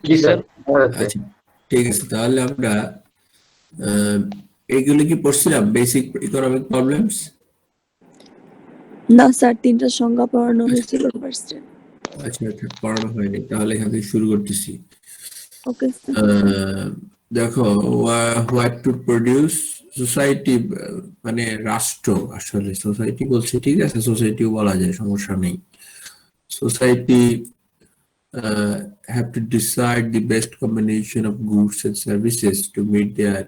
জি sir. আচ্ছা ঠিক আছে, তাহলে আমরা এগুলো কি পড়ছিলাম, বেসিক ইকোনমিক প্রবলেমস? না স্যার, 3টা সংজ্ঞা পড়ানো হয়েছিল ফার্স্টে। আচ্ছা আচ্ছা, পড়ানো হয়নি, তাহলে এখান থেকে শুরু করতেছি। Okay sir. দেখো, হোয়াট টু প্রডিউস সোসাইটি, মানে রাষ্ট্র, আসলে সোসাইটি বলছে, ঠিক আছে, সোসাইটিও বলা যায়, সমস্যা নেই। Society have to decide the best combination of goods and services to meet their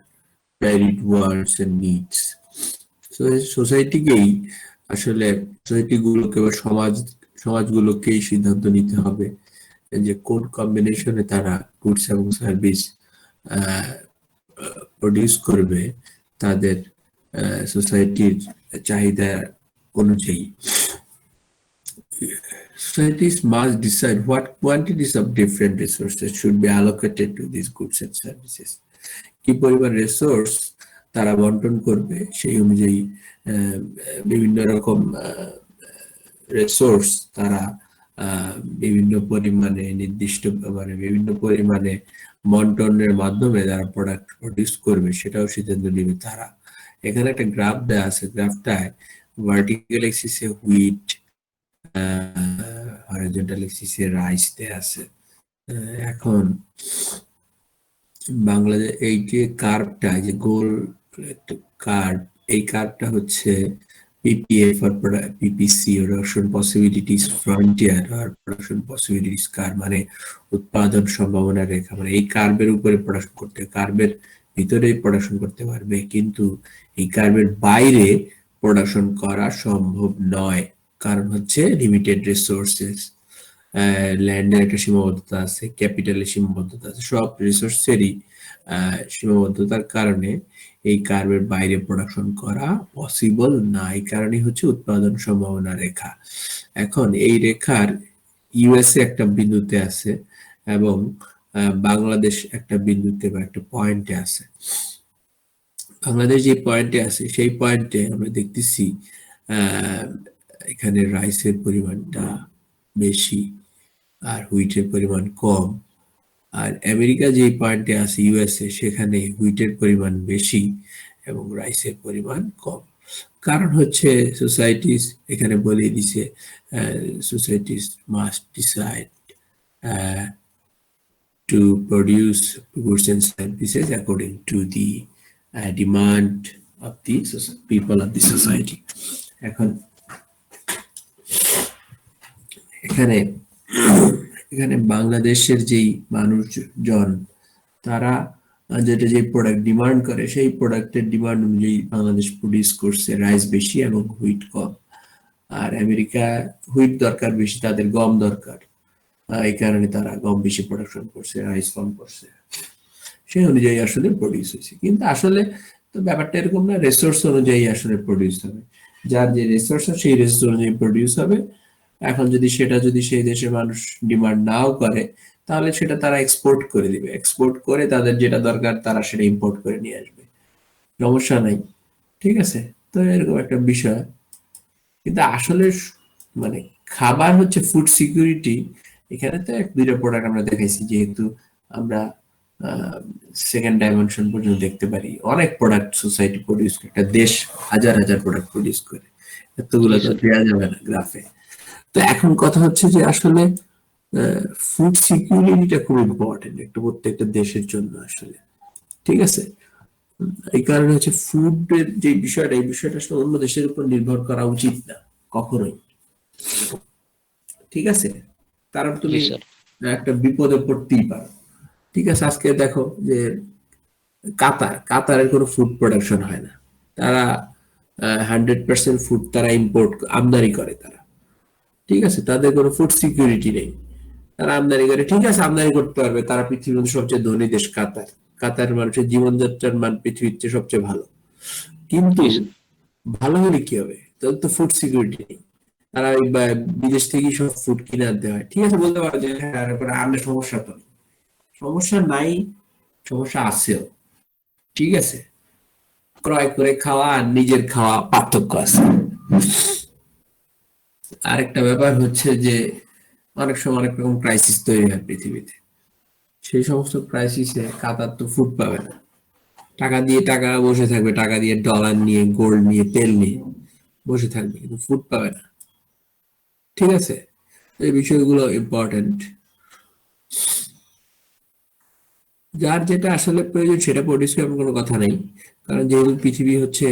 varied wants and needs. So সোসাইটিকেই আসলে, সোসাইটি গুলোকে বা সমাজগুলোকেই সিদ্ধান্ত নিতে হবে যে কোন কম্বিনেশনে তারা গুডস এবং সার্ভিস প্রডিউস করবে তাদের সোসাইটির চাহিদা অনুযায়ী। Societies must decide what quantities of different resources should be allocated to these goods and services. কি পরিমাণ রিসোর্স তারা বন্টন করবে সেই অনুযায়ী বিভিন্ন রকম রিসোর্স তারা বিভিন্ন পরিমাণে নির্দিষ্ট, মানে বিভিন্ন পরিমাণে বন্টনের মাধ্যমে যারা প্রোডাক্ট প্রডিউস করবে সেটাও সিদ্ধান্ত নেবে তারা। এখানে একটা গ্রাফ দেওয়া আছে, গ্রাফটায় ভার্টিক্যাল এক্সিসে হুইট, হরিজন্টাল এক্সিসে রাইস দেয়া আছে। এখন বাংলাদেশ এই যে কার্ভটা, যে গোল কার্ভ, এই কার্ভটা হচ্ছে PPF or PPC, production possibilities frontier or production possibilities curve, মানে উৎপাদন সম্ভাবনা রেখা। মানে এই কার্ভের উপরে পড়াশোনা করতে, কার্ভের ভিতরে পড়াশোনা করতে পারবে, কিন্তু এই কার্ভের বাইরে প্রোডাকশন করা সম্ভব নয়, কারণ হচ্ছে লিমিটেড রিসোর্সেস। ল্যান্ডের একটা সীমাবদ্ধতা আছে, ক্যাপিটালের সীমাবদ্ধতা আছে, সব রিসোর্সেরই সীমাবদ্ধতার কারণে এই কার্ভের বাইরে প্রোডাকশন করা পসিবল না। এই কারণেই হচ্ছে উৎপাদন সম্ভাবনা রেখা। এখন এই রেখার ইউএসএ একটা বিন্দুতে আছে এবং বাংলাদেশ একটা বিন্দুতে বা একটা পয়েন্টে আছে। বাংলাদেশ যে পয়েন্টে আছে সেই পয়েন্টে আমরা দেখতেছি এখানে রাইসের পরিমাণটা বেশি আর হুইটের পরিমাণ কম। আর আমেরিকা যে পয়েন্টে আছে ইউএসএ, সেখানে হুইটের পরিমাণ বেশি এবং রাইসের পরিমাণ কম। কারণ হচ্ছে সোসাইটিস, এখানে বলে দিছে societies must decide to produce goods and services according to the demand of the people of the society. এখন এখানে বাংলাদেশের যেই মানুষজন, তারা যেটা যে প্রোডাক্ট ডিমান্ড করে সেই প্রোডাক্টের ডিমান্ড অনুযায়ী বাংলাদেশ প্রডিউস করছে রাইস বেশি এবং হুইট কম। আর আমেরিকা হুইট দরকার বেশি, তাদের গম দরকার, এই কারণে তারা গম বেশি প্রোডাকশন করছে, রাইস কম করছে, সেই অনুযায়ী আসলে প্রডিউস হয়েছে। কিন্তু আসলে তো ব্যাপারটা এরকম না, রিসোর্স অনুযায়ী আসলে প্রডিউস হবে, যার যে রিসোর্স সেই রিসোর্স অনুযায়ী প্রডিউস হবে। এখন সেটা যদি সেই দেশের মানুষ ডিমান্ড নাও করে, তাহলে সেটা তারা এক্সপোর্ট করে দিবে, এক্সপোর্ট করে তাদের যেটা দরকার তারা সেটা ইম্পোর্ট করে নিয়ে আসবে, সমস্যা নাই, ঠিক আছে। তো এরকম একটা বিষয়। কিন্তু আসলে মানে খাবার হচ্ছে ফুড সিকিউরিটি। এখানে তো 1-2টা প্রোডাক্ট আমরা দেখাইছি, যেহেতু আমরা সেকেন্ড ডাইমেনশন পর্যন্ত দেখতে পারি, অনেক প্রোডাক্ট সোসাইটি প্রডিউস করে, একটা দেশ হাজার হাজার প্রোডাক্ট প্রডিউস করে, এতগুলো তো দেওয়া যাবে না গ্রাফে। তো এখন কথা হচ্ছে যে আসলে ফুড সিকিউরিটিটা খুব ইম্পর্টেন্ট একটা প্রত্যেকটা দেশের জন্য আসলে, ঠিক আছে। এই কারণে হচ্ছে ফুডের যে বিষয়টা, এই বিষয়টা আসলে অন্য দেশের উপর নির্ভর করা উচিত না কখনোই, ঠিক আছে। কারণ তুমি একটা বিপদে পড়তেই পারো, ঠিক আছে। আজকে দেখো যে কাতারের কোনো ফুড প্রোডাকশন হয় না, তারা 100% ফুড তারা ইম্পোর্ট, আমদানি করে তারা, ঠিক আছে। তাদের কোনো ফুড সিকিউরিটি নেই, তারা আমদানি করে, ঠিক আছে, আমদানি করতে পারবে, তারা পৃথিবীর সবচেয়ে ধনী দেশ কাতার, কাতারের মানুষের জীবনযাত্রার মান পৃথিবীর চেয়ে সবচেয়ে ভালো, কিন্তু ভালো হলে কি হবে, তাদের তো ফুড সিকিউরিটি নেই, তারা ওই বিদেশ থেকেই সব ফুড কিনে আনতে হয়, ঠিক আছে। বলতে পারো যে হ্যাঁ আনলে সমস্যা তো নেই, সমস্যা নাই, সমস্যা আছেও, ঠিক আছে। ক্রয় করে খাওয়া আর নিজের খাওয়া পার্থক্য আছে। আরেকটা ব্যাপার হচ্ছে যে অনেক সময় অনেক রকম ক্রাইসিস তৈরি হয় পৃথিবীতে, সেই সমস্ত ক্রাইসিসে কাতার তো ফুড পাবে না, টাকা দিয়ে টাকা বসে থাকবে, টাকা দিয়ে ডলার নিয়ে গোল্ড নিয়ে তেল নিয়ে বসে থাকবে, কিন্তু ফুড পাবে না। ঠিক আছে, এই বিষয়গুলো ইম্পর্টেন্ট। যার যেটা আসলে প্রয়োজন সেটা প্রডিউস করার কোনো কথা নেই, কারণ যেহেতু পৃথিবী হচ্ছে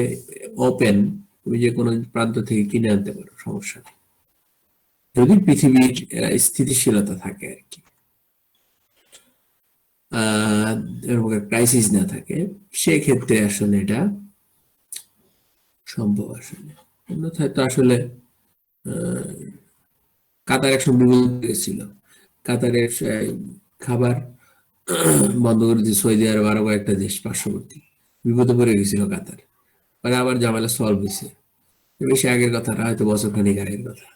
ওপেন, তুমি যে কোনো প্রান্ত থেকে কিনে আনতে পারো, সমস্যা নেই, যদি পৃথিবীর স্থিতিশীলতা থাকে আর কি, এরকম ক্রাইসিস না থাকে, সেক্ষেত্রে আসলে এটা সম্ভব। আসলে অন্যথায় তো আসলে কাতার একসময় বিপদ গেছিল, কাতারের খাবার বন্ধ করে দিয়ে সৌদি আরব আরো কয়েকটা দেশ পার্শ্ববর্তী বিপদে পড়ে গেছিল কাতার, পরে আবার ঝামেলা সলভ হয়েছে। বেশি আগের কথা না, হয়তো বছর খানিক আগের কথা।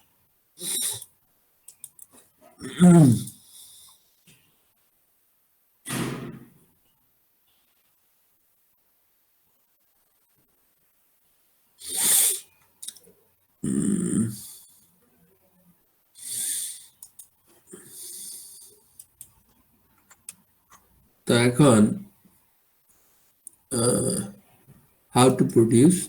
তো এখন how to produce.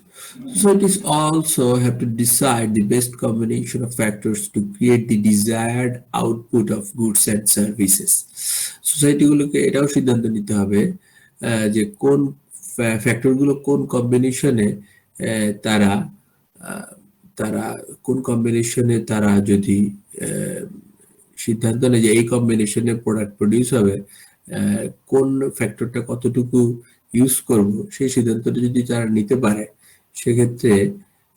Societies also have to decide the best combination of factors to create the desired output of goods and services. Society গুলোকে এটাও সিদ্ধান্ত নিতে হবে যে কোন ফ্যাক্টরগুলো কোন কম্বিনেশনে তারা আহ, তারা কোন কম্বিনেশনে তারা যদি আহ, সিদ্ধান্ত নেয় যে এই কম্বিনেশনে প্রোডাক্ট প্রডিউস হবে, কোন ফ্যাক্টরটা কতটুকু ইউজ করব, সেই সিদ্ধান্তটা যদি তারা নিতে পারে, সেক্ষেত্রে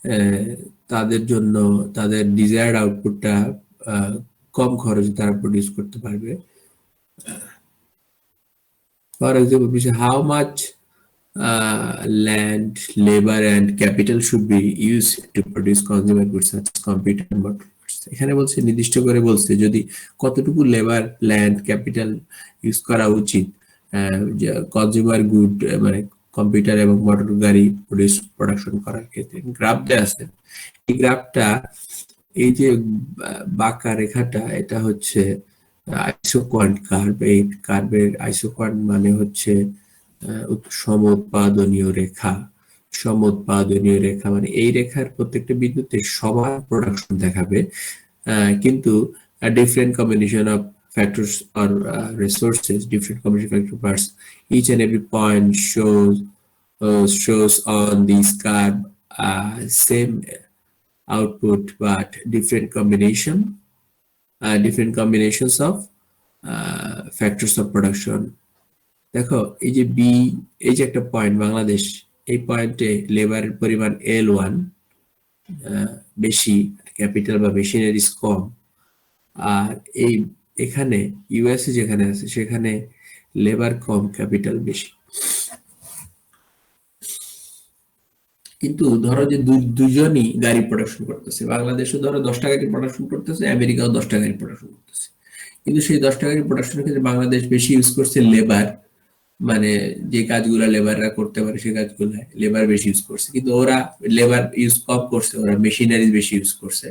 আহ, তাদের জন্য তাদের ডিজায়ার্ড আউটপুটটা কম খরচে তারা প্রডিউস করতে পারবে। For example, how much land, labor and capital should be used to produce consumer goods such as computer and motorcars. এখানে বলছে, নির্দিষ্ট করে বলছে যদি কতটুকু লেবার, ল্যান্ড, ক্যাপিটাল ইউজ করা উচিত কনজিউমার গুড মানে কম্পিউটার এবং মোটর গাড়ি প্রোডাকশন করার ক্ষেত্রে। গ্রাফ দেয়া আছে, এই গ্রাফটা, এই যে বাঁকা রেখাটা, এটা হচ্ছে আইসোকোয়ান্ট কার্ভ। এই কার্ভের আইসোকোয়ান্ট মানে হচ্ছে সমোৎপাদনীয় রেখা। সমোৎপাদনীয় রেখা মানে এই রেখার প্রত্যেকটা বিন্দুতে সমান প্রোডাকশন দেখাবে, কিন্তু different combination of factors or resources, different combination of factors, each and every point shows on this curve same output but different combinations of factors of production. দেখো, এই যে বি, এই যে একটা পয়েন্ট বাংলাদেশ, এই পয়েন্টে লেবারের পরিমাণ L1 বেশি, ক্যাপিটাল বা মেশিনারিজ কম, আর এই এখানে ইউএসএ যেখানে আছে সেখানে লেবার কম, ক্যাপিটাল বেশি। কিন্তু ধরো যে দুজনই গাড়ি প্রোডাকশন করতেছে, বাংলাদেশও ধরো 10টা গাড়ি প্রোডাকশন করতেছে, আমেরিকাও 10টা গাড়ি প্রোডাকশন করতেছে, কিন্তু সেই 10টা গাড়ি প্রোডাকশনের ক্ষেত্রে বাংলাদেশ বেশি ইউজ করছে লেবার, মানে যে কাজগুলো লেবাররা করতে পারে সেই কাজগুলো লেবার বেশি ইউজ করছে, কিন্তু ওরা লেবার ইউজ কম করছে, ওরা মেশিনারি বেশি ইউজ করছে,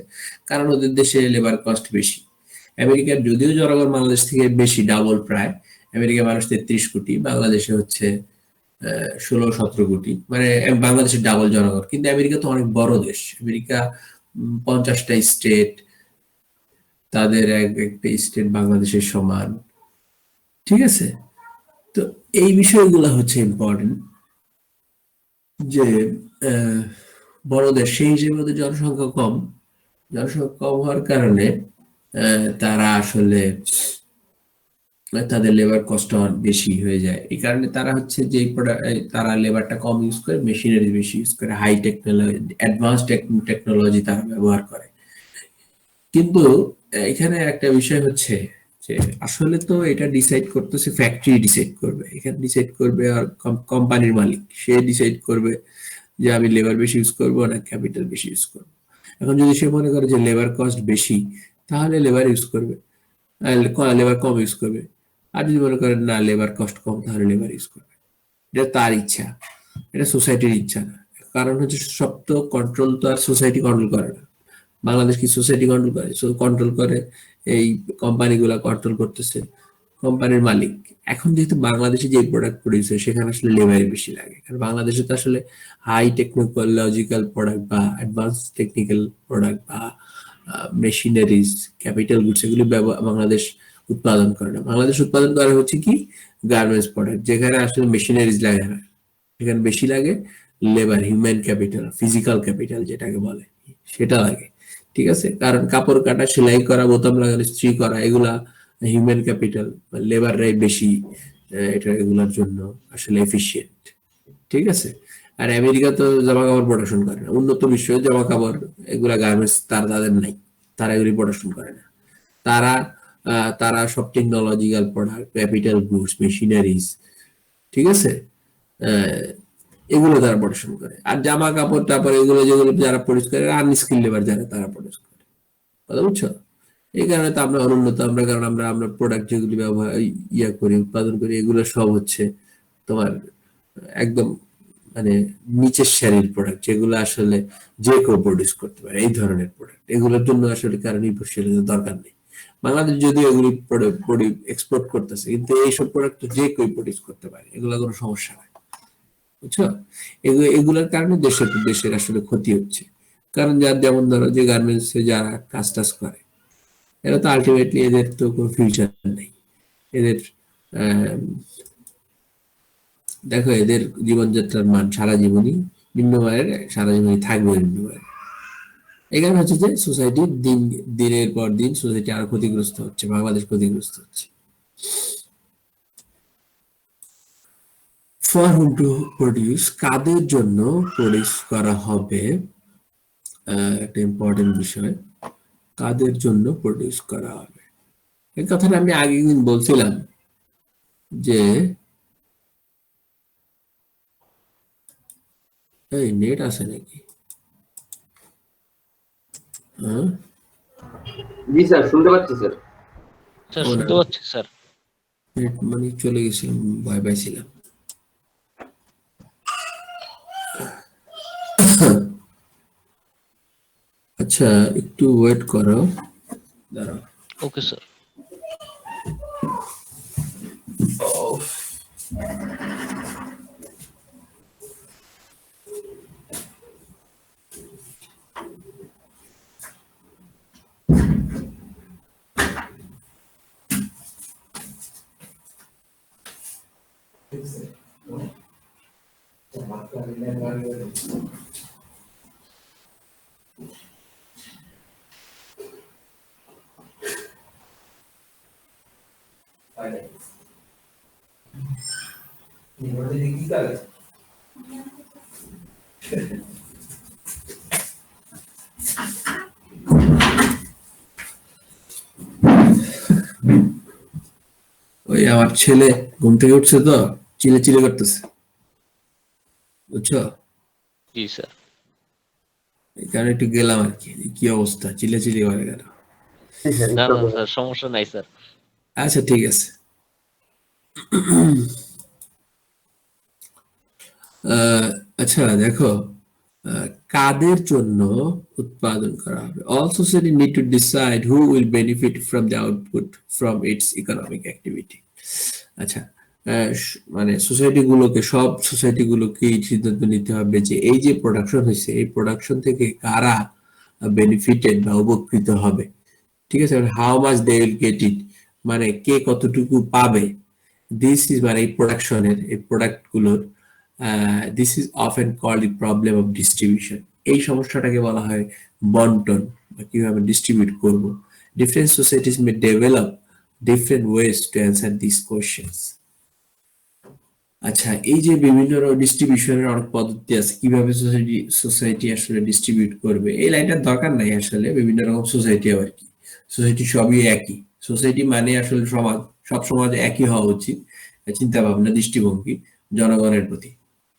কারণ ওদের দেশে লেবার কস্ট বেশি। আমেরিকার যদিও জনগণ বাংলাদেশ থেকে বেশি, ডাবল প্রায়, আমেরিকার মানুষ 33 কোটি, বাংলাদেশে হচ্ছে 16-17 কোটি, মানে বাংলাদেশের ডাবল জনগণ, কিন্তু আমেরিকা তো অনেক বড় দেশ। আমেরিকা 50টা স্টেট, তাদের একটা স্টেট বাংলাদেশের সমান। ঠিক আছে, তো এই বিষয়গুলো হচ্ছে ইম্পর্টেন্ট, যে বড় দেশ সেই হিসেবে ওদের জনসংখ্যা কম, জনসংখ্যা কম হওয়ার কারণে তারা আসলে তাদের লেবার কস্ট বেশি হয়ে যায়। এই কারণে তারা হচ্ছে যে তারা লেবারটা কম ইউজ করে, মেশিনারি বেশি ইউজ করে, হাই টেকনোলজি, অ্যাডভান্স টেকনোলজি তারা ব্যবহার করে। কিন্তু এখানে একটা বিষয় হচ্ছে যে আসলে তো এটা ডিসাইড করতেছে ফ্যাক্টরি, ডিসাইড করবে, এখানে ডিসাইড করবে আর কোম্পানির মালিক, সে ডিসাইড করবে যে আমি লেবার বেশি ইউজ করবো না ক্যাপিটাল বেশি ইউজ করবো। এখন যদি সে মনে করে যে লেবার কস্ট বেশি, তাহলে লেবার ইউজ করবে, লেবার কম ইউজ করবে, আর যদি মনে করেন না লেবার কস্ট কম, তাহলে লেবার ইউজ করবে। এটা তার ইচ্ছা, এটা সোসাইটির ইচ্ছা না। কারণ হচ্ছে সব তো কন্ট্রোল তো আর সোসাইটি কন্ট্রোল করে না। বাংলাদেশ কি সোসাইটি কন্ট্রোল করে? কন্ট্রোল করে এই কোম্পানিগুলা কন্ট্রোল করতেছে, কোম্পানির মালিক। এখন যেহেতু বাংলাদেশে যে প্রোডাক্ট প্রডিউস হয় সেখানে আসলে লেবারের বেশি লাগে, কারণ বাংলাদেশে তো আসলে হাই টেকনোলজিক্যাল প্রোডাক্ট বা অ্যাডভান্স টেকনিক্যাল প্রোডাক্ট বা মেশিনারিজ, ক্যাপিটাল গুডস এগুলি বাংলাদেশ উৎপাদন করে না। বাংলাদেশ উৎপাদন করে হচ্ছে কি গার্মেন্টস প্রোডাক্ট, যেখানে আসলে মেশিনারিজ লাগে না, সেখানে বেশি লাগে labour, human capital, physical capital যেটাকে বলে, সেটা লাগে। ঠিক আছে, কারণ কাপড় কাটা, সেলাই করা, বোতাম লাগানো, ইস্ত্রি করা, এগুলা হিউম্যান ক্যাপিটাল, লেবাররাই বেশি এটা এগুলার জন্য আসলে এফিশিয়েন্ট। ঠিক আছে, আর আমেরিকা তো জামা কাপড় প্রোডাকশন করে না, উন্নত বিশ্ব জামা কাপড় এগুলা গার্মেন্টস তাদের নাই, তারা এগুলি প্রোডাকশন করে না। তারা তারা সব technological product, capital goods, machineries, ঠিক আছে, এগুলো তারা প্রোডাকশন করে। আর জামা কাপড় টাপড় এগুলো যেগুলো যারা প্রডিউস করে, আনস্কিল লেবার যারা, তারা প্রডিউস করে। কথা বুঝছো? এই কারণে তো আমরা অনুন্নত, আমরা কারণ আমরা আমরা প্রোডাক্ট যেগুলি ব্যবহার করি, উৎপাদন করি, এগুলো সব হচ্ছে তোমার একদম মানে নিচের সারির প্রোডাক্ট, যেগুলো আসলে যে কেউ প্রডিউস করতে পারে, এই ধরনের প্রোডাক্ট। এগুলোর জন্য আসলে কারণ নির্ভরশীলতার দরকার নেই। বাংলাদেশ যদিও এগুলি এক্সপোর্ট করতেছে, কিন্তু এইসব প্রোডাক্ট তো যে কেউ প্রডিউস করতে পারে, এগুলো কোনো সমস্যা নাই। বুঝছো? এগুলোর কারণে দেশের আসলে ক্ষতি হচ্ছে। কারণ যার যেমন ধরো যে গার্মেন্টস এ যারা কাজ টাজ করে, এরা তো আলটিমেটলি এদের তো কোনো ফিউচার নেই। এদের দেখো এদের জীবনযাত্রার মান সারা জীবনই নিম্নমানের, সারা জীবনই থাকবে নিম্নমানের। এই কারণে হচ্ছে যে সোসাইটির দিনের পর দিন সোসাইটি আরো ক্ষতিগ্রস্ত হচ্ছে, বাংলাদেশ ক্ষতিগ্রস্ত হচ্ছে। ফর হুম টু প্রডিউস, কাদের জন্য প্রডিউস করা হবে, একটা ইম্পর্টেন্ট বিষয়, কাদের জন্য প্রডিউস করা হবে। এই কথাটা আমি আগের দিন বলছিলাম যে এই নেট আছে নাকি? হ্যাঁ জি স্যার, শুনতে পাচ্ছি স্যার। স্যার ও না, শুনতে পাচ্ছি স্যার। নেট মানে চলে গেছিলাম, ভয় পাইছিলাম। আচ্ছা একটু ওয়েট করো, দাঁড়াও। Okay sir. ওই আমার ছেলে ঘুম থেকে উঠছে তো চিলে চিলে করতেছে, বুঝছো? জি স্যার। এই কারণে একটু গেলাম আর কি, কি অবস্থা, চিলে চিলে করে গেল। না না স্যার, সমস্যা নাই স্যার। আচ্ছা ঠিক আছে। আচ্ছা দেখো, কাদের জন্য উৎপাদন করা হবে। All society need to decide who will benefit from the output from its economic activity. আচ্ছা, মানে সোসাইটি গুলোকে, সব সোসাইটি গুলোকে এই সিদ্ধান্ত নিতে হবে যে এই যে প্রোডাকশন হয়েছে, এই প্রোডাকশন থেকে কারা বেনিফিটেড বা উপকৃত হবে। ঠিক আছে, how much they will get it, মানে কে কতটুকু পাবে। দিস ইজ মানে এই প্রোডাকশনের, এই প্রোডাক্ট গুলোর, this is often called the problem of distribution. এই সমস্যাটাকে বলা হয় বন্টন, বা কিভাবে ডিস্ট্রিবিউট করব। Different societies may develop different ways to answer this questions. আচ্ছা, এই যে বিভিন্ন ডিস্ট্রিবিউশনের অনেক পদ্ধতি আছে, কিভাবে সোসাইটি আসলে ডিস্ট্রিবিউট করবে, এই লাইনটার দরকার নাই আসলে। বিভিন্ন রকম সোসাইটি আর কি, সোসাইটি সবই একই। সোসাইটি মানে আসলে সমাজ, সব সমাজ একই হওয়া উচিত, চিন্তা ভাবনা, দৃষ্টিভঙ্গি জনগণের প্রতি।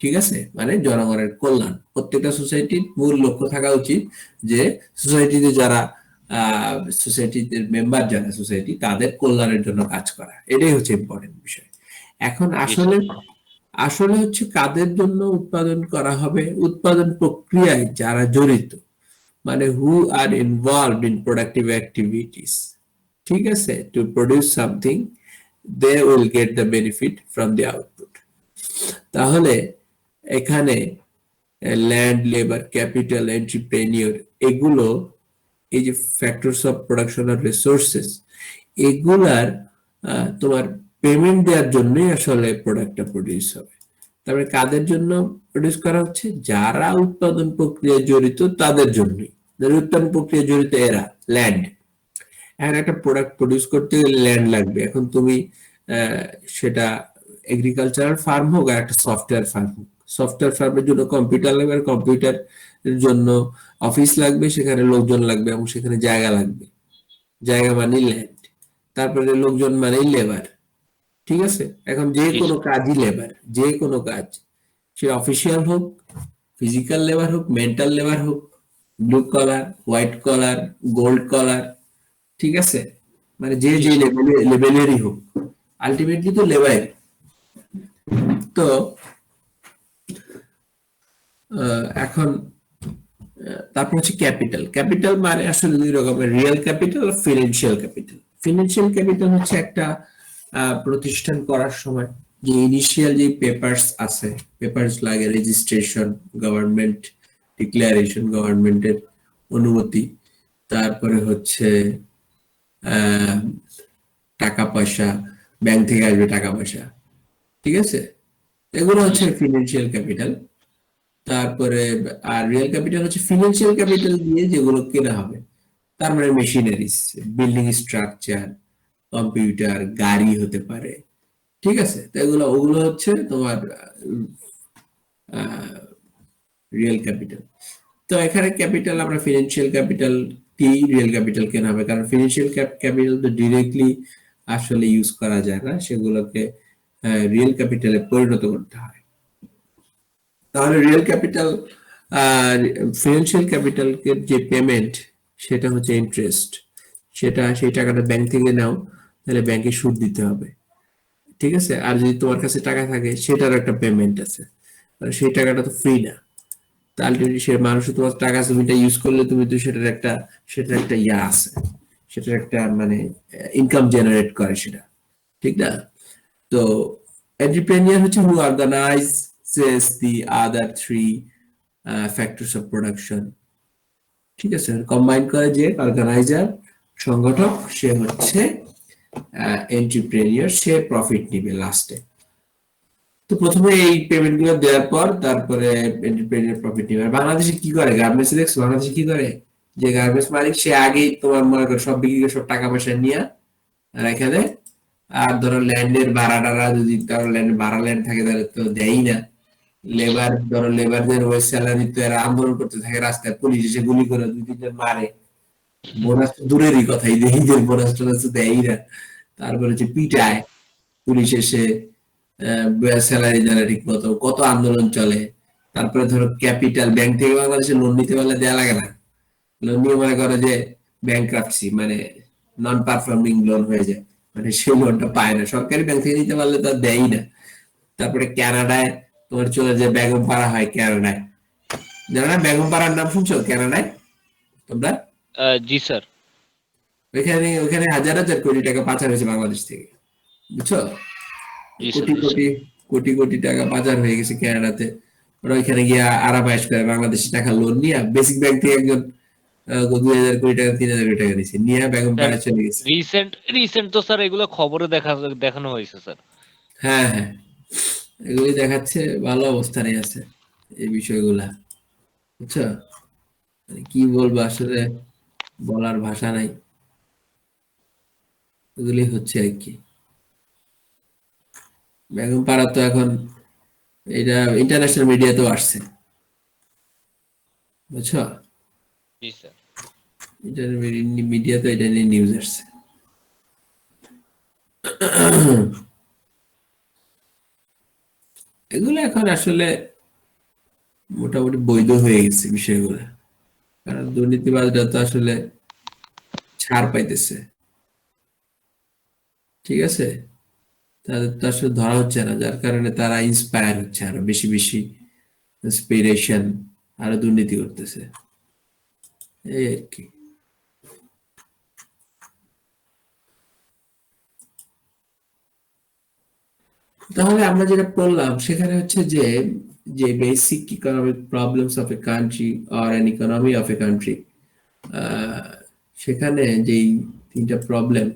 ঠিক আছে, মানে জনগণের কল্যাণ। প্রত্যেকটা সোসাইটির মূল লক্ষ্য থাকা উচিত যে সোসাইটিতে যারা সোসাইটিতে মেম্বার, যারা সোসাইটি, তাদের কল্যাণের জন্য কাজ করা, এটাই হচ্ছে ইম্পর্টেন্ট বিষয়। এখন আসলে আসলে হচ্ছে কাদের জন্য উৎপাদন করা হবে, উৎপাদন প্রক্রিয়ায় যারা জড়িত, মানে who are involved in productive activities. ঠিক আছে, to produce something they will get the benefit from the output. তাহলে এখানে ল্যান্ড, লেবার, ক্যাপিটাল, এন্টারপ্রেনিউর, এগুলো এই যে factors of production of resources, এগুলার তোমার পেমেন্ট দেওয়ার জন্যই আসলে প্রোডাক্টটা প্রডিউস হবে। তারপরে কাদের জন্য প্রডিউস করা হচ্ছে? যারা উৎপাদন প্রক্রিয়ায় জড়িত তাদের জন্যই। যারা উৎপাদন প্রক্রিয়ায় জড়িত এরা, ল্যান্ড। এখন একটা প্রোডাক্ট প্রডিউস করতে গেলে ল্যান্ড লাগবে। এখন তুমি সেটা এগ্রিকালচারাল ফার্ম হোক আর একটা সফটওয়্যার ফার্ম হোক, সফটওয়্যার ফার্মের জন্য কম্পিউটার লাগবে, আর কম্পিউটার জন্য অফিস লাগবে, সেখানে লোকজন লাগবে এবং সেখানে জায়গা লাগবে। জায়গা মানে ল্যান্ড, তারপরে লোকজন মানে লেবার। ঠিক আছে? এখন যে কোনো কাজই লেবার, যে কোনো কাজ, সে অফিসিয়াল হোক, ফিজিক্যাল লেবার হোক, মেন্টাল লেবার হোক, blue collar, white collar, gold collar, ঠিক আছে, মানে যে যে লেভেলেরই হোক, আলটিমেটলি তো লেবার। তো এখন তারপর হচ্ছে ক্যাপিটাল। ক্যাপিটাল মানে আসলে দুই রকমের, রিয়েল ক্যাপিটাল আর ফিনান্সিয়াল ক্যাপিটাল। ফিনান্সিয়াল ক্যাপিটাল হচ্ছে একটা প্রতিষ্ঠান করার সময় যে ইনিশিয়াল যে পেপারস আছে, পেপারস লাগে, রেজিস্ট্রেশন, গভর্নমেন্ট ডিক্লারেশন, গভর্নমেন্টের অনুমতি, তারপরে হচ্ছে টাকা পয়সা, ব্যাংক থেকে আসবে টাকা পয়সা, ঠিক আছে, এগুলো হচ্ছে ফিনান্সিয়াল ক্যাপিটাল। তারপরে আর রিয়েল ক্যাপিটাল হচ্ছে ফিনান্সিয়াল ক্যাপিটাল দিয়ে যেগুলো কেনা হবে, তার মানে মেশিনারিজ, বিল্ডিং স্ট্রাকচার, কম্পিউটার, গাড়ি হতে পারে, ঠিক আছে। তো ওগুলো হচ্ছে তোমার রিয়েল ক্যাপিটাল। তো এখানে ক্যাপিটাল আমরা ফিনান্সিয়াল ক্যাপিটাল কি রিয়েল ক্যাপিটাল কেনা হবে, কারণ ফিনান্সিয়াল ক্যাপিটাল তো ডিরেক্টলি আসলে ইউজ করা যায় না, সেগুলোকে রিয়েল ক্যাপিটালে পরিণত করতে হয়। তাহলে রিয়েল ক্যাপিটাল ফিনান্সিয়াল ক্যাপিটাল যে পেমেন্ট, সেটা হচ্ছে ইন্টারেস্ট। সেই টাকাটা ব্যাংক থেকে নাও, তাহলে ব্যাংকে সুদ দিতে হবে, ঠিক আছে। আর যদি তোমার কাছে টাকা থাকে, সেটার একটা পেমেন্ট আছে, সেই টাকাটা তো ফ্রি না। আলটিমেটলি সে মানুষ তোমার টাকা জমিটা ইউজ করলে তুমি তো সেটার একটা ইয়া আছে, সেটার একটা মানে ইনকাম জেনারেট করে সেটা, ঠিক না? তো এন্টারপ্রেনিউর হচ্ছে who organizes the other three factors of production, ঠিক আছে। কম্বাইন করে যে অর্গানাইজার, সংগঠক, সে হচ্ছে এন্টারপ্রেনিউর, সে প্রফিট নিবে লাস্টে। তো প্রথমে এই পেমেন্ট গুলো দেওয়ার পর তারপরে এন্টারপ্রেনিউর প্রফিট নিবে। বাংলাদেশে কি করে, গার্মেন্টস দেখছো বাংলাদেশে কি করে, যে গার্মেন্টস মালিক সে আগেই তোমার মনে করো সব বিক্রি করে সব টাকা পয়সা নিয়ে রেখে দেয়। আর ধরো ল্যান্ডের ভাড়া টাড়া, যদি কারো ভাড়া ল্যান্ড থাকে তাহলে তো দেয়ই না। লেবার, ধরো লেবারদের ওই স্যালারি তো এরা আন্দোলন করতে থাকে রাস্তায়, পুলিশ এসে গুলি করে 2-3 জন মারে। বোনাস তো দূরেরই কথা, ঈদের বোনাস টোনাস তো দেয়ই না। তারপরে হচ্ছে পিটায় পুলিশ এসে, স্যালারি দেয় না ঠিক মতো, কত আন্দোলন চলে। তারপরে ধরো ক্যাপিটাল, ব্যাংক থেকে বাংলাদেশে লোন নিতে পারলে দেয়া লাগে না, লোন নিয়ে মনে করো যে ব্যাংক্রাপসি মানে নন পারফর্মিং লোন হয়ে যায়, মানে সেই লোনটা পায় না, সরকারি ব্যাংক থেকে নিতে পারলে তো দেয়ই না। তারপরে কানাডায় তোমার চলে যায়, বেগম পাড়া হয় কানাডায়, জানো না বেগম পাড়ার নাম শুনছো কানাডায় তোমরা? জি স্যার। ওখানে হাজার হাজার কোটি টাকা পাচার হয়েছে বাংলাদেশ থেকে, বুঝছো? জি স্যার, কোটি জি কোটি কোটি কোটি টাকা পাচার হয়ে গেছে কানাডাতে। ওরা ওইখানে গিয়ে আরাম আয়েশ করে, বাংলাদেশি টাকা লোন নিয়ে বেসিক ব্যাংক থেকে একজন 2,000 কোটি টাকা 3,000 কোটি টাকা নিচ্ছে, নিয়ে বেগম স্যার পাড়া চলে গেছে। রিসেন্ট তো স্যার এগুলো খবরে দেখানো হয়েছে স্যার। হ্যাঁ হ্যাঁ, এগুলি দেখাচ্ছে, ভালো অবস্থানে আছে এই বিষয়গুলা, বুঝছো? মানে কি বলবো আসলে, বলার ভাষা নাই, এগুলি হচ্ছে আর কি। বেগম পাড়া তো এখন এটা ইন্টারন্যাশনাল মিডিয়াতেও আসছে, বুঝছো? জি স্যার। মিডিয়াতে এটা নিয়ে নিউজ আসছে। এগুলো এখন আসলে মোটামুটি বৈধ হয়ে গেছে বিষয়গুলো, কারণ দুর্নীতিবাজরা তো আসলে ছাড় পাইতেছে, ঠিক আছে, তাদের তো আসলে ধরা হচ্ছে না, যার কারণে তারা ইন্সপায়ার হচ্ছে আরো বেশি বেশি, ইন্সপিরেশন, আরো দুর্নীতি করতেছে, এই আর কি। তাহলে আমরা যেটা পড়লাম সেখানে হচ্ছে যে যে basic economic problems of a country or an economy of a country, সেখানে যেই তিনটা প্রবলেম,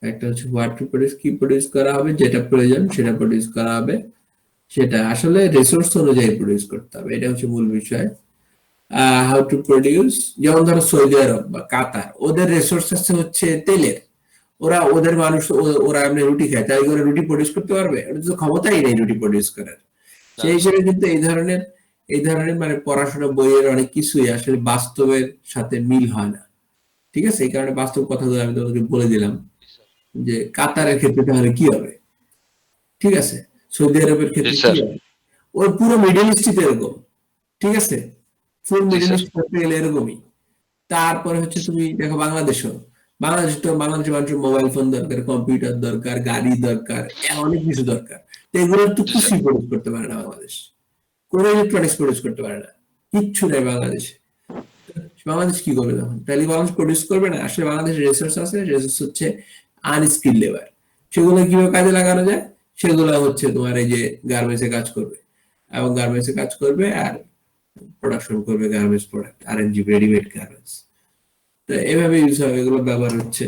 একটা হচ্ছে হোয়াট টু প্রডিউস, কি প্রডিউস করা হবে, যেটা প্রয়োজন সেটা প্রডিউস করা হবে, সেটা আসলে রিসোর্স অনুযায়ী প্রডিউস করতে হবে, এটা হচ্ছে মূল বিষয়। হাউ টু প্রডিউস, যেমন ধরো সৌদি আরব বা কাতার, ওদের রিসোর্সেস হচ্ছে তেলের, ওদের মানুষ ওরা এমনি রুটি খায়, তাই করে রুটি প্রডিউস করতে পারবে? ওদের তো ক্ষমতাই নেই রুটি প্রডিউস করার। সেই হিসেবে কিন্তু এই ধরনের মানে পড়াশোনা বইয়ের অনেক কিছুই আসলে বাস্তবের সাথে মিল হয় না, ঠিক আছে? এই কারণে বাস্তব কথাগুলো আমি তোমাকে বলে দিলাম যে কাতারের ক্ষেত্রে তাহলে কি হবে, ঠিক আছে, সৌদি আরবের জি ক্ষেত্রে কি স্যার। হবে, ওই পুরো মিডল ইস্টে এরকম, ঠিক আছে, ফুল জি মিডল স্যার। ইস্ট করতে গেলে এরকমই। তারপরে হচ্ছে তুমি দেখো বাংলাদেশের বাংলাদেশের মানুষের মোবাইল ফোন দরকার, কম্পিউটার দরকার, গাড়ি দরকার, অনেক কিছু দরকার। তো এগুলোর তো জি স্যার। কিছুই প্রডিউস করতে পারে না বাংলাদেশ, কোনো ইলেকট্রনিক্স প্রডিউস করতে পারে না, কিচ্ছু নেই বাংলাদেশে। বাংলাদেশ কি করবে তখন? তাহলে বাংলাদেশ প্রডিউস করবে না। আসলে বাংলাদেশের রিসোর্স আছে, রিসোর্স হচ্ছে আনস্কিল লেবার। সেগুলো কিভাবে কাজে লাগানো যায়? সেগুলো হচ্ছে তোমার এই যে গার্মেন্টসে কাজ করবে, এবং গার্মেন্টসে কাজ করবে আর প্রোডাকশন করবে garments product, RNG, readymade garments. তো এভাবে ইউজ হবে, এগুলো ব্যবহার হচ্ছে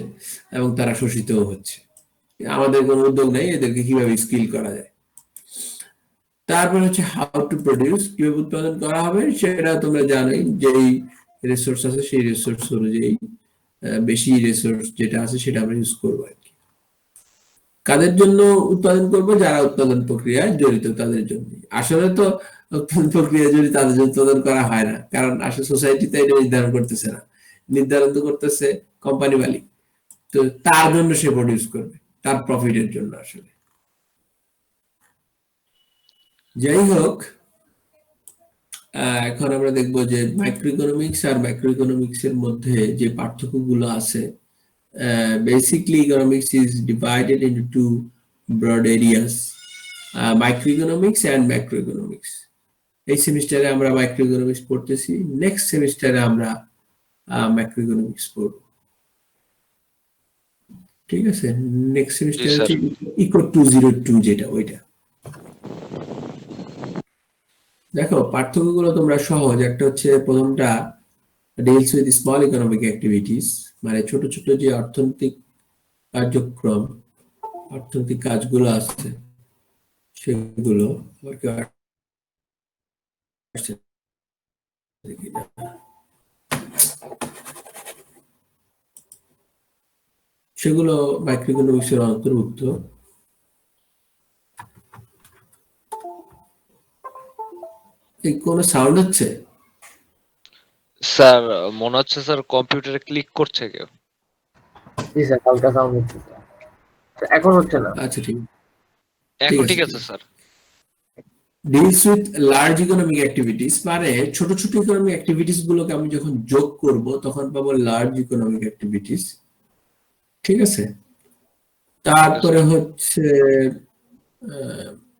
এবং তারা শোষিতও হচ্ছে। আমাদের কোনো উদ্যোগ নেই এদেরকে কিভাবে স্কিল করা যায়। তারপর হচ্ছে হাউ টু প্রডিউস, কিভাবে উৎপাদন করা হবে, সেটা তোমরা জানোই, যেই রিসোর্স আছে সেই রিসোর্স অনুযায়ী বেশি রিসোর্স যেটা আছে সেটা আমরা ইউজ করবো আর কি। কাদের জন্য উৎপাদন করব? যারা উৎপাদন প্রক্রিয়ায় জড়িত তাদের জন্য। আসলে তো উৎপাদন প্রক্রিয়া জড়িত তাদের জন্য উৎপাদন করা হয় না, কারণ আসলে সোসাইটি তো এটা নির্ধারণ করতেছে না, নির্ধারণ তো করতেছে কোম্পানি মালিক। তো তার জন্য সে প্রডিউস করবে, তার প্রফিটের জন্য আসলে। যাই হোক, এখন আমরা দেখবো যে মাইক্রো ইকোনমিক্স আর ম্যাক্রো ইকোনমিক্স এর মধ্যে যে পার্থক্যগুলো আছে। Basically, economics is divided into two broad areas, microeconomics and macroeconomics. এই সেমিস্টারে আমরা মাইক্রোইকোনমিক্স পড়তেছি, নেক্সট সেমিস্টারে আমরা ম্যাক্রোইকোনমিক্স পড়ব, ঠিক আছে? নেক্সট জি সেমিস্টার স্যার। হচ্ছে ইকো 202, যেটা ওইটা। দেখো পার্থক্যগুলো তোমরা সহজ। একটা হচ্ছে প্রথমটা deals with small economic activities, মানে ছোট ছোট যে অর্থনৈতিক কার্যক্রম, অর্থনৈতিক কাজগুলো আছে সেগুলো। সেগুলো মাইক্রোইকোনমিক্সের অন্তর্ভুক্ত। এই কোন সাউন্ড হচ্ছে? স্যার মনে হচ্ছে স্যার কম্পিউটারে ক্লিক করছে কেউ। জি স্যার, হালকা সাউন্ড হচ্ছে স্যার। এখন হচ্ছে না। আচ্ছা, ঠিক এখন আছে, ঠিক ঠিক আছে আছে। Sir. Deals with large economic activities, মানে ছোট ছোট ইকোনমিক অ্যাক্টিভিটিস গুলোকে আমি যখন যোগ করব তখন পাবো লার্জ ইকোনমিক অ্যাক্টিভিটিস, ঠিক আছে? তারপরে হচ্ছে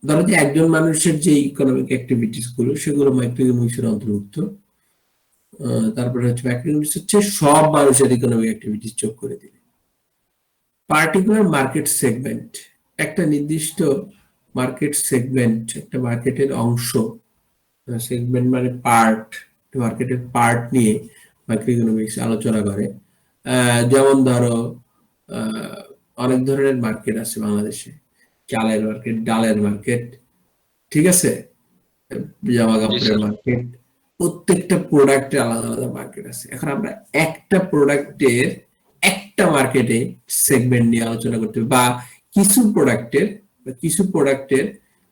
ধরো যে একজন মানুষের যে ইকোনমিক অ্যাক্টিভিটিস গুলো সেগুলো মাইক্রোইকোনমিক্সের অন্তর্ভুক্ত। তারপরে হচ্ছে ম্যাক্রোইকোনমিক্স হচ্ছে সব মানুষের ইকোনমিক অ্যাক্টিভিটিস যোগ করে দিবে। পার্টিকুলার মার্কেট সেগমেন্ট, একটা নির্দিষ্ট মার্কেট সেগমেন্ট, একটা মার্কেটের অংশ, সেগমেন্ট মানে পার্ট, মার্কেটের পার্ট নিয়ে মাইক্রোইকোনমিক্স আলোচনা করে। যেমন ধরো অনেক ধরনের মার্কেট আছে বাংলাদেশে, চালের মার্কেট, ডালের মার্কেট, ঠিক আছে, জামা জি কাপড়ের স্যার। মার্কেট, প্রত্যেকটা প্রোডাক্টের আলাদা আলাদা মার্কেট আছে। এখন আমরা একটা প্রোডাক্টের একটা মার্কেটে সেগমেন্ট নিয়ে আলোচনা করতে হবে, বা কিছু প্রোডাক্টের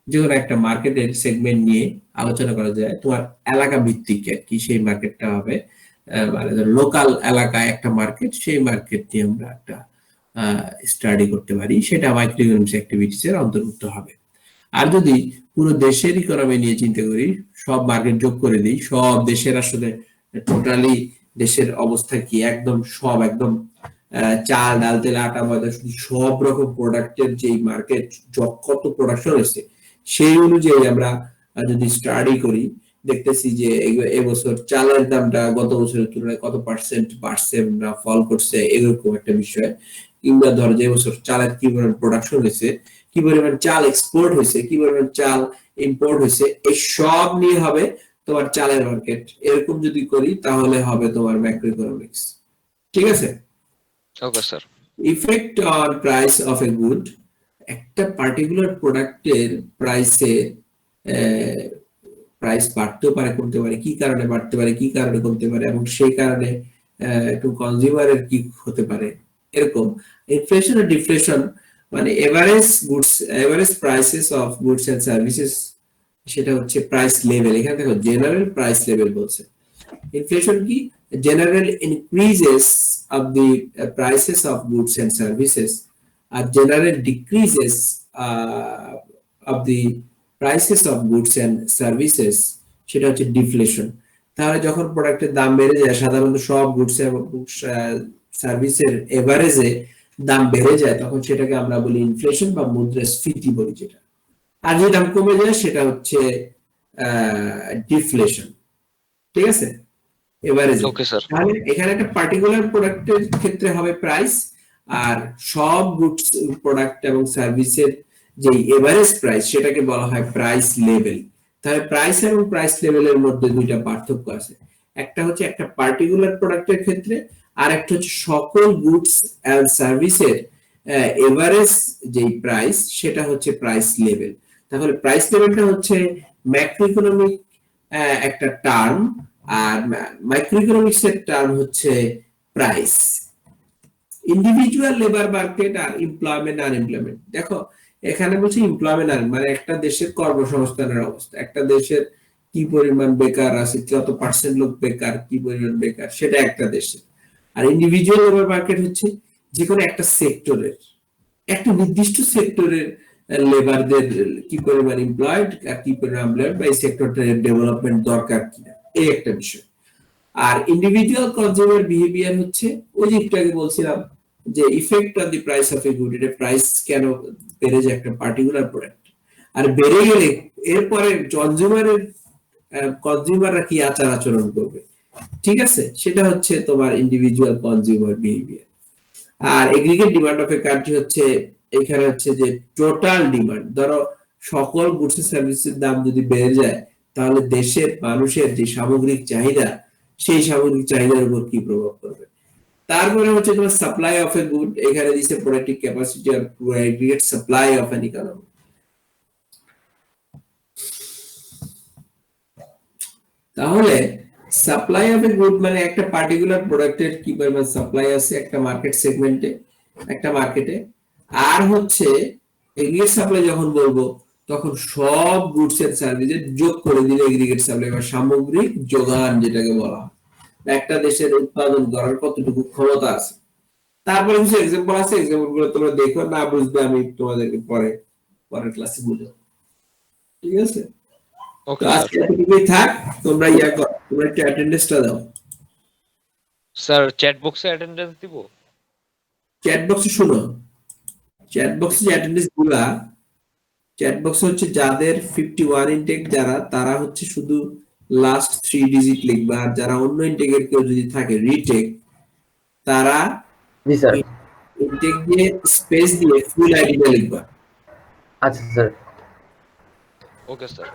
যে কোনো একটা মার্কেটের সেগমেন্ট নিয়ে আলোচনা করা যায়। তোমার এলাকা ভিত্তিক আর কি সেই মার্কেটটা হবে, মানে লোকাল এলাকায় একটা মার্কেট, সেই মার্কেট নিয়ে আমরা একটা স্টাডি করতে পারি, সেটা মাইক্রোইকোনমিক্স অ্যাক্টিভিটিস এর অন্তর্ভুক্ত হবে। আর যদি পুরো দেশের ইকোনমি নিয়ে চিন্তা করি, সব মার্কেট যোগ করে দিই, সব দেশের আসলে টোটালি দেশের অবস্থা কি, একদম সব একদম চাল, ডাল, তেল, আটা, ময়দা, সব রকম প্রোডাক্টের যেই মার্কেট কত প্রোডাকশন হয়েছে সেই অনুযায়ী আমরা যদি স্টাডি করি, দেখতেছি যে এবছর চালের দামটা গত বছরের তুলনায় কত পার্সেন্ট বাড়ছে না ফল করছে, এরকম একটা বিষয়। কিংবা ধরো যে এবছর চালের কি পরিমাণ প্রোডাকশন হয়েছে কি পরিমাণ চাল এক্সপোর্ট হয়েছে, কি পরিমাণ চাল ইম্পোর্ট হয়েছে, এই সব নিয়ে হবে তোমার চালের মার্কেট। এরকম যদি করি তাহলে হবে তোমার ম্যাক্রো ইকোনমিক্স। ঠিক আছে? Okay sir. Effect on price of a good, একটা পার্টিকুলার প্রোডাক্টের প্রাইস বাড়তেও পারে কমতে পারে, কি কারণে বাড়তে পারে কি কারণে কমতে পারে, এবং সেই কারণে একটু কনজিউমারের কি হতে পারে এরকম। ইনফ্লেশন আর ডিফ্লেশন মানে average prices of goods and services, সেটা হচ্ছে প্রাইস লেভেল। এখানে দেখো জেনারেল প্রাইস লেভেল বলছে। ইনফ্লেশন কি? General increases of the prices of goods and services, আর general decreases of the prices of goods and services, সেটা হচ্ছে ডিফ্লেশন। তাহলে যখন প্রোডাক্টের দাম বেড়ে যায়, সাধারণত সব গুডস এবং সার্ভিসের এভারেজে দাম বেড়ে যায়, তখন সেটাকে আমরা বলি ইনফ্লেশন বা মুদ্রাস্ফীতি বলি যেটা। আর যে দাম কমে যায় সেটা হচ্ছে ডিফ্লেশন। ঠিক আছে? এভারেজে। Okay sir. তাহলে এখানে একটা পার্টিকুলার প্রোডাক্টের ক্ষেত্রে হবে প্রাইস, আর সব গুডস প্রোডাক্ট এবং সার্ভিসের যে এভারেজ প্রাইস সেটাকে বলা হয় প্রাইস লেভেল। তাহলে প্রাইস এবং প্রাইস লেভেলের মধ্যে দুইটা পার্থক্য আছে। একটা হচ্ছে একটা পার্টিকুলার প্রোডাক্টের ক্ষেত্রে, আর একটা হচ্ছে সকল গুডস এন্ড সার্ভিসের এভারেজ যে প্রাইস সেটা হচ্ছে প্রাইস লেভেল। তাহলে প্রাইস লেভেলটা হচ্ছে ম্যাক্রো ইকোনমিক একটা টার্ম, আর মাইক্রো ইকোনমিক্স এর টার্ম হচ্ছে প্রাইস। ইন্ডিভিজুয়াল লেবার মার্কেট আর এমপ্লয়মেন্ট আনএমপ্লয়মেন্ট। দেখো এখানে বলছি এমপ্লয়মেন্ট মানে একটা দেশের কর্মসংস্থানের অবস্থা, একটা দেশের কি পরিমাণ বেকার আছে, কত পার্সেন্ট লোক বেকার, কি পরিমাণ বেকার, সেটা একটা দেশের। আর ইন্ডিভিজুয়াল লেবার মার্কেট হচ্ছে যে কোনো একটা সেক্টরের, একটা নির্দিষ্ট সেক্টরের লেবারদের কি পরিমাণ এমপ্লয়েড আর কি পরিমাণ এমপ্লয়েড, বা এই সেক্টরটার ডেভেলপমেন্ট দরকার কিনা, এই একটা বিষয়। আর ইন্ডিভিজুয়াল কনজিউমার বিহেভিয়ার হচ্ছে ওই যে একটু আগে বলছিলাম যে effect on the price of a good, এটা প্রাইস কেন বেড়ে যায় একটা পার্টিকুলার প্রোডাক্ট, আর বেড়ে গেলে এরপরে কনজিউমাররা কি আচার আচরণ করবে। ঠিক আছে? সেটা হচ্ছে তোমার ইন্ডিভিজুয়াল কনজিউমার বিহেভিয়ার। আর aggregate demand of a country হচ্ছে এখানে হচ্ছে যে টোটাল ডিমান্ড। ধরো সকল গুডস এন্ড সার্ভিসের দাম যদি বেড়ে যায়, তাহলে দেশের মানুষের যে সামগ্রিক চাহিদা, সেই সামগ্রিক চাহিদার উপর কি প্রভাব পড়বে। তারপরে হচ্ছে তোমার সাপ্লাই অফ এ গুড, এখানে দিছে productive capacity or aggregate supply of N economy. তাহলে সাপ্লাই অফ এ গুড মানে একটা পার্টিকুলার প্রোডাক্টের কি পরিমাণ সাপ্লাই আছে একটা মার্কেট সেগমেন্টে, একটা মার্কেটে। আর হচ্ছে এগ্রিগেট সাপ্লাই যখন বলবো তখন সব গুডস এন্ড সার্ভিসের যোগ করে দিলে এগ্রিগেট সাপ্লাই বা সামগ্রিক যোগান যেটাকে বলা হয়, একটা দেশের উৎপাদন করার কতটুকু ক্ষমতা আছে। তারপরে কিছু এক্সাম্পল আছে, এক্সাম্পল গুলো তোমরা দেখো, না বুঝবে আমি তোমাদেরকে পরের ক্লাসে বুঝাবো। ঠিক আছে? ওকে তো স্যার। আজকে এতটুকুই থাক, তোমরা তোমরা একটু অ্যাটেন্ডেন্সটা দাও। স্যার চ্যাট বক্সে অ্যাটেন্ডেন্স দিব? চ্যাট বক্সে শুনো, চ্যাট বক্সে যে অ্যাটেন্ডেন্স গুলা, চ্যাট বক্সে হচ্ছে যাদের 51 ইনটেক যারা, তারা হচ্ছে শুধু লাস্ট 3 ডিজিট লিখবা, আর যারা অন্য ইনটেকের কেউ যদি থাকে রিটেক, তারা জি স্যার। ইনটেক দিয়ে স্পেস দিয়ে ফুল আইডিটা লিখবা। আচ্ছা স্যার। Okay sir.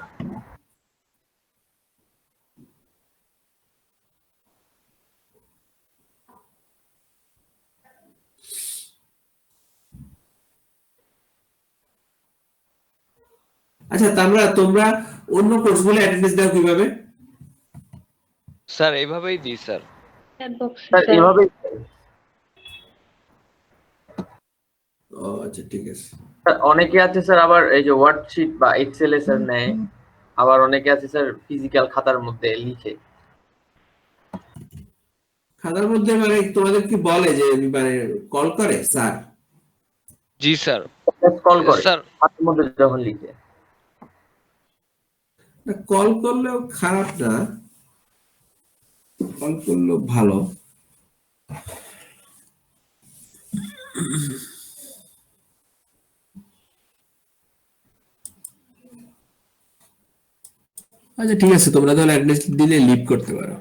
আচ্ছা তোমরা অন্য কোর্সগুলো অ্যাটেন্ডেন্স দাও কিভাবে? স্যার এইভাবেই দিই স্যার। স্যার এভাবেই। ও আচ্ছা ঠিক আছে। স্যার অনেকে আছে স্যার আবার এই যে ওয়ার্কশিট বা এক্সেল এ স্যার নেয়, আবার অনেকে আছে স্যার ফিজিক্যাল খাতার মধ্যে লিখে। খাতার মধ্যে মানে তোমাদের কি বলে যে মানে কল করে স্যার? জি স্যার। কল করে স্যার খাতার মধ্যে যখন লিখে। কল করলেও খারাপ না, কল করলেও ভালো। আচ্ছা ঠিক আছে, তোমরা তাহলে অ্যাড্রেস দিলে লিভ করতে পারো।